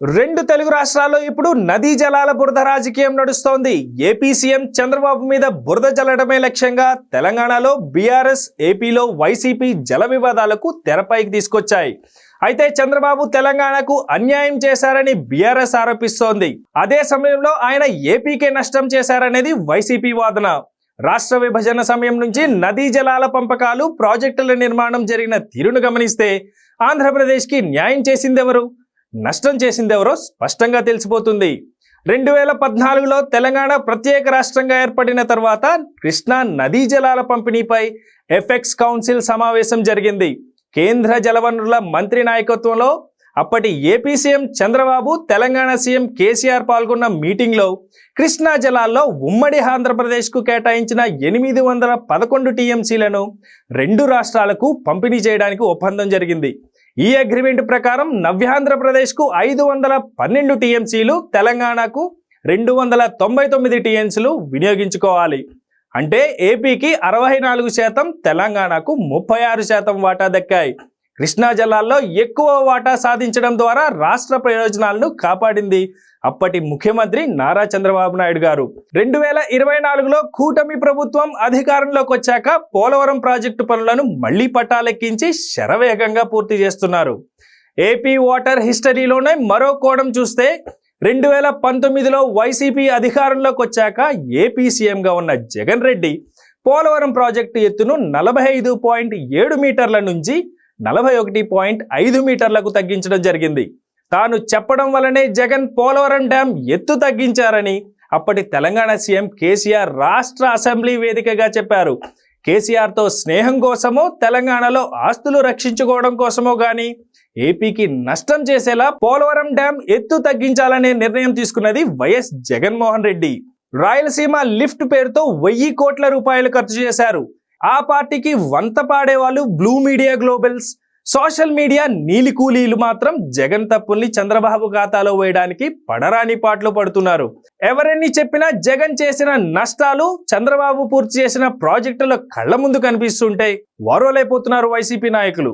రెండు తెలుగు రాష్ట్రాల్లో ఇప్పుడు నదీ జలాల బురద రాజకీయం నడుస్తోంది. ఏపీ సీఎం చంద్రబాబు మీద బురద జల్లడమే లక్ష్యంగా తెలంగాణలో బీఆర్ఎస్, ఏపీలో వైసీపీ జల వివాదాలకు తెరపైకి తీసుకొచ్చాయి. అయితే చంద్రబాబు తెలంగాణకు అన్యాయం చేశారని బీఆర్ఎస్ ఆరోపిస్తోంది. అదే సమయంలో ఆయన ఏపీకే నష్టం చేశారనేది వైసీపీ వాదన. రాష్ట్ర విభజన సమయం నుంచి నదీ జలాల పంపకాలు, ప్రాజెక్టుల నిర్మాణం జరిగిన తీరును గమనిస్తే ఆంధ్రప్రదేశ్కి న్యాయం చేసిందెవరు, నష్టం చేసిందెవరో స్పష్టంగా తెలిసిపోతుంది. 2014లో తెలంగాణ ప్రత్యేక రాష్ట్రంగా ఏర్పడిన తర్వాత కృష్ణా నదీ జలాల పంపిణీపై ఎఫెక్స్ కౌన్సిల్ సమావేశం జరిగింది. కేంద్ర జలవనరుల మంత్రి నాయకత్వంలో అప్పటి AP CM Chandrababu, Telangana CM KCR పాల్గొన్న మీటింగ్లో కృష్ణా జలాల్లో ఉమ్మడి ఆంధ్రప్రదేశ్కు కేటాయించిన 811 టీఎంసీలను రెండు రాష్ట్రాలకు పంపిణీ చేయడానికి ఒప్పందం జరిగింది. ఈ అగ్రిమెంట్ ప్రకారం నవ్యాంధ్రప్రదేశ్కు 512 టీఎంసీలు, తెలంగాణకు 299 టీఎంసీలు వినియోగించుకోవాలి. అంటే ఏపీకి 64%, తెలంగాణకు 36% వాటా దక్కాయి. కృష్ణా జలాల్లో ఎక్కువ వాటా సాధించడం ద్వారా రాష్ట్ర ప్రయోజనాలను కాపాడింది అప్పటి ముఖ్యమంత్రి నారా చంద్రబాబు నాయుడు గారు. 2024లో కూటమి ప్రభుత్వం అధికారంలోకి వచ్చాక పోలవరం ప్రాజెక్టు పనులను మళ్లీ పట్టాలెక్కించి శరవేగంగా పూర్తి చేస్తున్నారు. ఏపీ వాటర్ హిస్టరీలోనే మరో కోణం చూస్తే 2019లో వైసీపీ అధికారంలోకి వచ్చాక ఏపీ సీఎంగా ఉన్న జగన్ రెడ్డి పోలవరం ప్రాజెక్టు ఎత్తును 45.7 మీటర్ల నుంచి 41.5 మీటర్లకు తగ్గించడం జరిగింది. తాను చెప్పడం వల్లనే జగన్ పోలవరం డ్యాం ఎత్తు తగ్గించారని అప్పటి తెలంగాణ సీఎం కేసీఆర్ రాష్ట్ర అసెంబ్లీ వేదికగా చెప్పారు. కేసీఆర్తో స్నేహం కోసమో, తెలంగాణలో ఆస్తులు రక్షించుకోవడం కోసమో గానీ ఏపీకి నష్టం చేసేలా పోలవరం డ్యాం ఎత్తు తగ్గించాలనే నిర్ణయం తీసుకున్నది వైఎస్ జగన్మోహన్ రెడ్డి. రాయలసీమ లిఫ్ట్ పేరుతో 1000 కోట్ల రూపాయలు ఖర్చు చేశారు. ఆ పార్టీకి వంత పాడేవాళ్ళు బ్లూ మీడియా గ్లోబల్స్, సోషల్ మీడియా నీలి కూలీలు మాత్రం జగన్ తప్పుల్ని చంద్రబాబు ఖాతాలో వేయడానికి పడరాని పాటలు పడుతున్నారు. ఎవరెన్ని చెప్పినా జగన్ చేసిన నష్టాలు, చంద్రబాబు పూర్తి చేసిన ప్రాజెక్టుల కళ్ల ముందు కనిపిస్తుంటే వారోలైపోతున్నారు వైసీపీ నాయకులు.